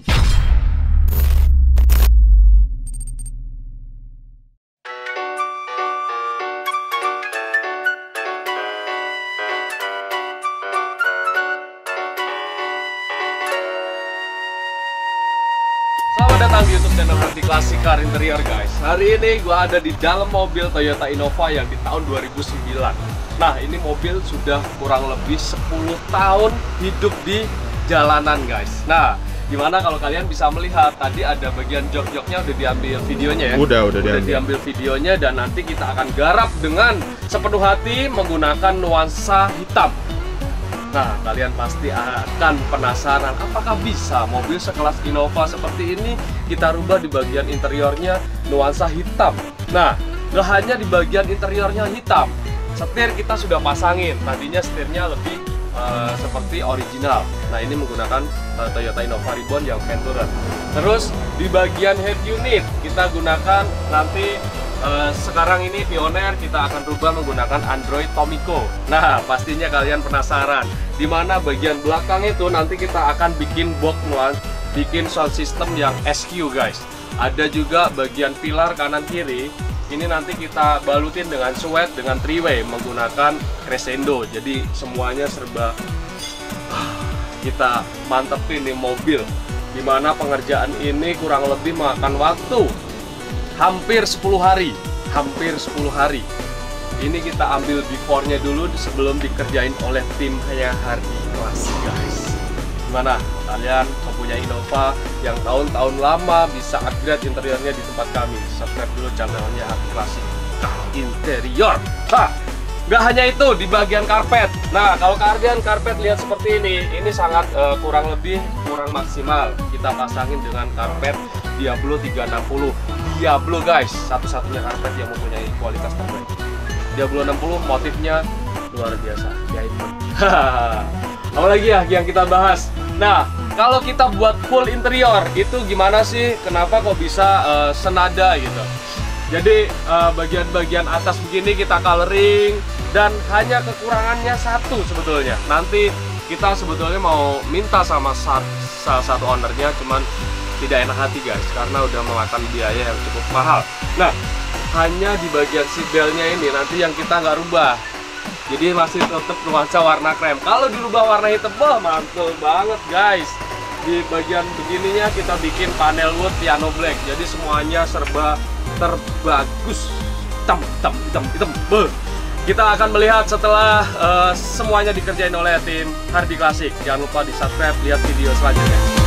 Selamat datang di YouTube channel Hardi Classic Car Interior, guys. Hari ini gue ada di dalam mobil Toyota Innova yang di tahun 2009. Nah, ini mobil sudah kurang lebih 10 tahun hidup di jalanan, guys. Nah, gimana kalau kalian bisa melihat tadi ada bagian jok-joknya udah diambil videonya ya? Udah diambil videonya, dan nanti kita akan garap dengan sepenuh hati menggunakan nuansa hitam. Nah, kalian pasti akan penasaran apakah bisa mobil sekelas Innova seperti ini kita rubah di bagian interiornya nuansa hitam. Nah, gak hanya di bagian interiornya hitam, setir kita sudah pasangin. Tadinya setirnya lebih seperti original. Nah, ini menggunakan Toyota Innova Reborn yang Venturer. Terus di bagian head unit kita gunakan nanti sekarang ini Pioneer, kita akan rubah menggunakan Android Tomiko. Nah, pastinya kalian penasaran di mana bagian belakang itu nanti kita akan bikin box nuansa, bikin sound system yang SQ, guys. Ada juga bagian pilar kanan kiri. Ini nanti kita balutin dengan suede dengan 3-way menggunakan crescendo. Jadi semuanya serba kita mantepin nih mobil. Dimana pengerjaan ini kurang lebih memakan waktu hampir 10 hari. Ini kita ambil before-nya dulu sebelum dikerjain oleh timnya Hardi Classic, guys. Gimana? Kalian mempunyai Innova yang tahun-tahun lama bisa upgrade interiornya di tempat kami. Subscribe dulu channelnya Hardi Classic Car Interior. Nah, nggak hanya itu, di bagian karpet. Nah, kalau kalian karpet lihat seperti ini sangat kurang maksimal. Kita pasangin dengan karpet Diablo 360. Diablo, guys, satu-satunya karpet yang mempunyai kualitas terbaik. Diablo 60 motifnya luar biasa, diamond. Apalagi ya yang kita bahas. Nah, kalau kita buat full interior itu gimana sih? Kenapa kok bisa senada gitu? Jadi bagian-bagian atas begini kita coloring, dan hanya kekurangannya satu sebetulnya. Nanti kita sebetulnya mau minta sama salah satu ownernya, cuman tidak enak hati, guys, karena udah memakan biaya yang cukup mahal. Nah, hanya di bagian seat belt-nya ini nanti yang kita nggak rubah. Jadi masih tetap nuansa warna krem. Kalau dirubah warna hitam, mantul banget, guys. Di bagian begininya kita bikin panel wood piano black. Jadi semuanya serba terbagus. Hitam. Kita akan melihat setelah semuanya dikerjain oleh tim Hardi Classic. Jangan lupa di subscribe, lihat video selanjutnya.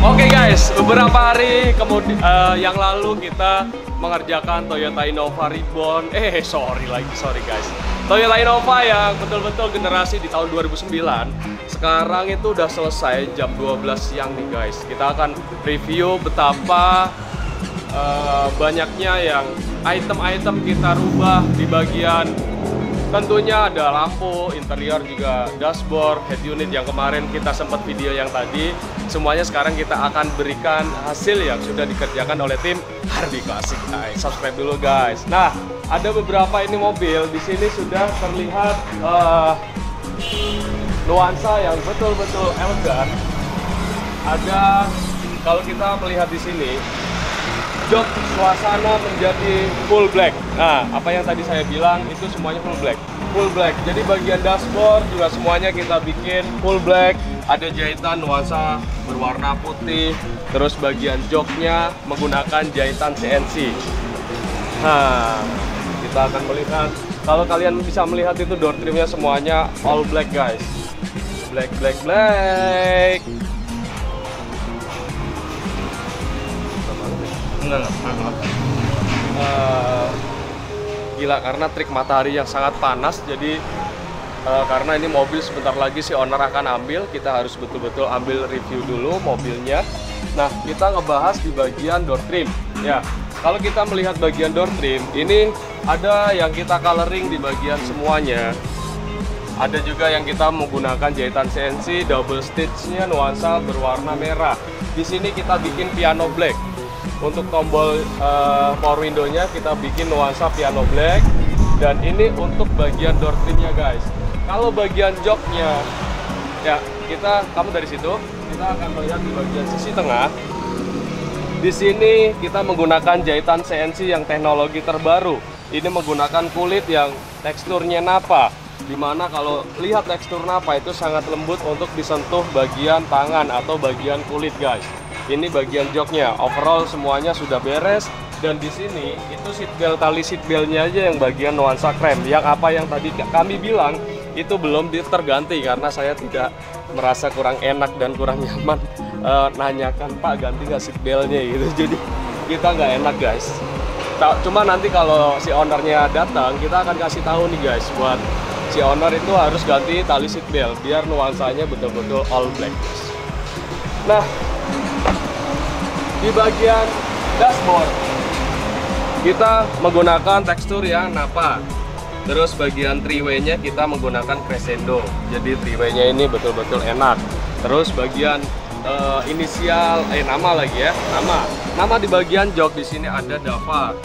Oke, guys, beberapa hari kemudian yang lalu kita mengerjakan Toyota Innova Reborn. Sorry guys. Toyota Innova yang betul-betul generasi di tahun 2009. Sekarang itu udah selesai jam 12 siang nih, guys. Kita akan review betapa banyaknya yang item-item kita rubah di bagian. Tentunya ada lampu, interior juga, dashboard, head unit yang kemarin kita sempat video yang tadi. Semuanya sekarang kita akan berikan hasil yang sudah dikerjakan oleh tim Hardi Classic. Subscribe dulu, guys. Nah, ada beberapa ini mobil di sini sudah terlihat nuansa yang betul-betul elegan. Ada, kalau kita melihat di sini, jok suasana menjadi full black. Nah, apa yang tadi saya bilang itu semuanya full black. Jadi bagian dashboard juga semuanya kita bikin full black. Ada jahitan nuansa berwarna putih. Terus bagian joknya menggunakan jahitan CNC. Nah, kita akan melihat. Kalau kalian bisa melihat itu door trimnya semuanya all black, guys. Black. Gila, karena trik matahari yang sangat panas, jadi karena ini mobil sebentar lagi si owner akan ambil. Kita harus betul-betul ambil review dulu mobilnya. Nah, kita ngebahas di bagian door trim ya. Kalau kita melihat bagian door trim, ini ada yang kita coloring di bagian semuanya. Ada juga yang kita menggunakan jahitan CNC double stitch-nya nuansa berwarna merah. Di sini kita bikin piano black. Untuk tombol power window-nya kita bikin nuansa piano black. Dan ini untuk bagian door trim-nya guys. Kalau bagian joknya, ya kamu dari situ, kita akan melihat di bagian sisi tengah. Di sini kita menggunakan jahitan CNC yang teknologi terbaru. Ini menggunakan kulit yang teksturnya napa. Dimana kalau lihat tekstur napa itu sangat lembut untuk disentuh bagian tangan atau bagian kulit guys. Ini bagian joknya, overall semuanya sudah beres. Dan di sini itu tali seat beltnya aja yang bagian nuansa krem. Yang apa yang tadi kami bilang itu belum terganti karena saya tidak merasa kurang enak dan kurang nyaman nanyakan Pak ganti nggak seat beltnya gitu. Jadi kita nggak enak guys. Cuma nanti kalau si ownernya datang kita akan kasih tahu nih guys, buat si owner itu harus ganti tali seat belt biar nuansanya betul-betul all black. Nah, di bagian dashboard kita menggunakan tekstur yang napa. Terus bagian three-way-nya kita menggunakan crescendo. Jadi three-way-nya ini betul-betul enak. Terus bagian inisial nama lagi ya. Nama di bagian jok di sini ada Dava.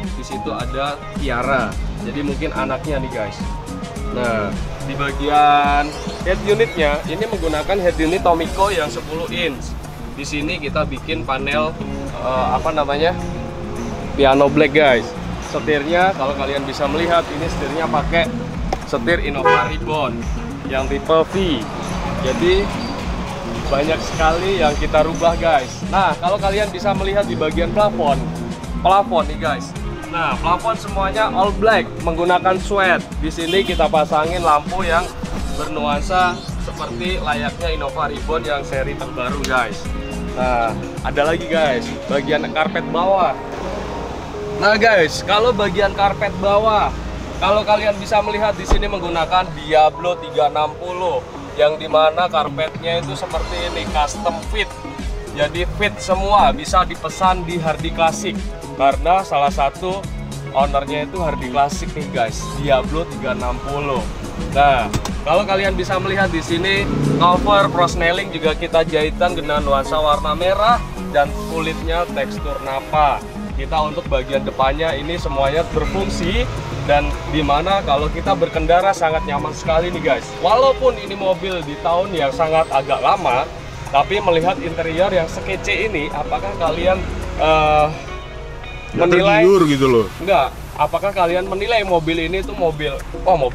Di situ ada Tiara. Jadi mungkin anaknya nih guys. Nah, di bagian head unitnya ini menggunakan head unit Tomiko yang 10 inch. Di sini kita bikin panel piano black guys. Setirnya kalau kalian bisa melihat ini setirnya pakai setir Innova Ribbon yang tipe V. Jadi banyak sekali yang kita rubah guys. Nah, kalau kalian bisa melihat di bagian plafon nih guys. Nah, plafon semuanya all black menggunakan sweat. Di sini kita pasangin lampu yang bernuansa seperti layaknya Innova Ribbon yang seri terbaru guys. Nah, ada lagi guys, bagian karpet bawah. Nah guys, kalau bagian karpet bawah, kalau kalian bisa melihat di sini menggunakan Diablo 360 yang dimana karpetnya itu seperti ini, custom fit. Jadi fit semua, bisa dipesan di Hardy Classic karena salah satu ownernya itu Hardy Classic nih guys, Diablo 360. Nah, kalau kalian bisa melihat di sini cover prosnelling juga kita jahitan dengan nuansa warna merah dan kulitnya tekstur napa. Kita untuk bagian depannya ini semuanya berfungsi dan dimana kalau kita berkendara sangat nyaman sekali nih guys. Walaupun ini mobil di tahun yang sangat agak lama, tapi melihat interior yang sekece ini, apakah kalian menilai gitu loh? Enggak. Apakah kalian menilai mobil ini tuh mobil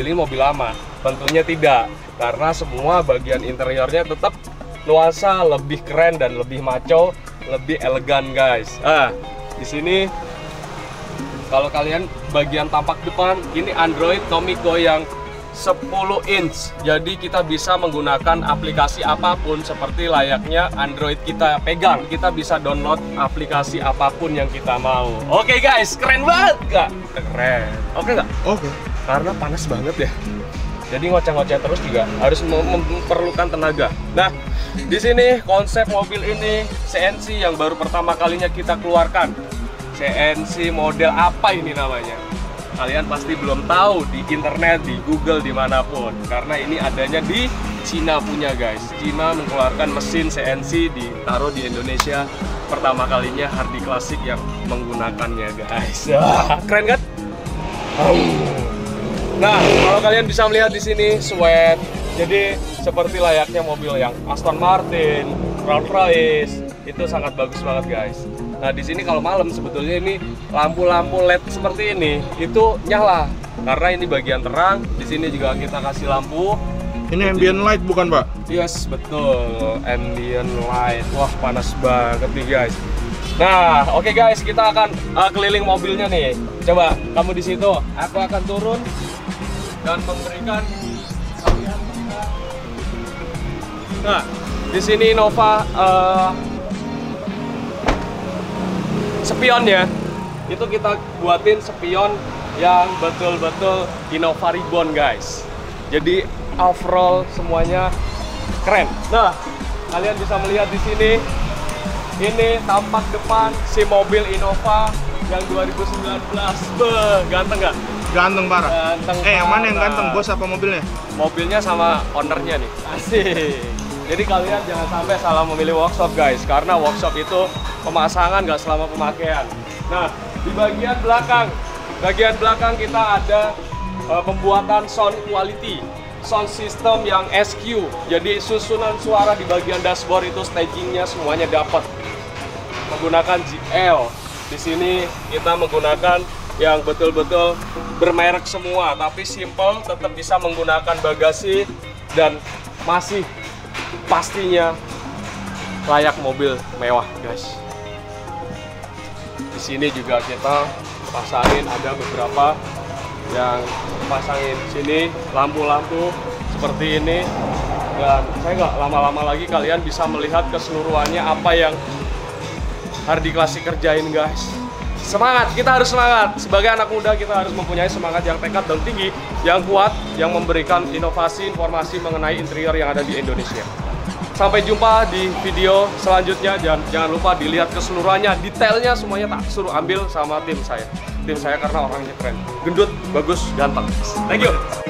ini mobil lama? Tentunya tidak, karena semua bagian interiornya tetap nuansa lebih keren dan lebih maco, lebih elegan guys. Di sini kalau kalian bagian tampak depan ini Android Tomiko yang 10 inch. Jadi kita bisa menggunakan aplikasi apapun seperti layaknya Android kita pegang. Kita bisa download aplikasi apapun yang kita mau. Oke guys, keren banget gak? Keren. Oke nggak? Oke. Karena panas banget ya. Jadi ngoceh-ngoceh terus juga harus memerlukan tenaga. Nah, di sini konsep mobil ini CNC yang baru pertama kalinya kita keluarkan. CNC model apa ini namanya? Kalian pasti belum tahu di internet, di Google, dimanapun. Karena ini adanya di Cina punya guys. Cina mengeluarkan mesin CNC ditaruh di Indonesia. Pertama kalinya Hardy Classic yang menggunakannya guys. Keren kan? Nah, kalau kalian bisa melihat di sini sweat. Jadi seperti layaknya mobil yang Aston Martin, Rolls-Royce, itu sangat bagus banget guys. Nah, di sini kalau malam sebetulnya ini lampu-lampu LED seperti ini itu nyala karena ini bagian terang. Di sini juga kita kasih lampu. Ini ambient light bukan, Pak? Yes, betul, ambient light. Wah, panas banget nih guys. Nah, oke guys, kita akan keliling mobilnya nih. Coba kamu di situ, aku akan turun dan memberikan kalian. Nah, di sini Innova spionnya itu kita buatin spion yang betul-betul Innova Ribbon guys. Jadi overall semuanya keren. Nah, kalian bisa melihat di sini, ini tampak depan si mobil Innova yang 2019. Beuh, ganteng nggak? Ganteng parah. Ganteng. Yang mana yang parah. ganteng, bos apa mobilnya? Mobilnya sama ownernya nih. Asik. Jadi kalian jangan sampai salah memilih workshop guys, karena workshop itu pemasangan nggak selama pemakaian. Nah, di bagian belakang kita ada pembuatan sound quality, sound system yang SQ. Jadi susunan suara di bagian dashboard itu stagingnya semuanya dapat. Menggunakan JL. Di sini kita menggunakan yang betul-betul bermerek semua, tapi simple, tetap bisa menggunakan bagasi dan masih pastinya layak mobil mewah, guys. Di sini juga kita pasangin, ada beberapa yang pasangin sini lampu-lampu seperti ini, dan saya nggak lama-lama lagi kalian bisa melihat keseluruhannya apa yang Hardy Classic kerjain, guys. Semangat, kita harus semangat. Sebagai anak muda kita harus mempunyai semangat yang tekad dan tinggi, yang kuat, yang memberikan inovasi informasi mengenai interior yang ada di Indonesia. Sampai jumpa di video selanjutnya, dan jangan lupa dilihat keseluruhannya, detailnya semuanya tak suruh ambil sama tim saya. Tim saya karena orangnya keren, gendut, bagus, ganteng. Thank you.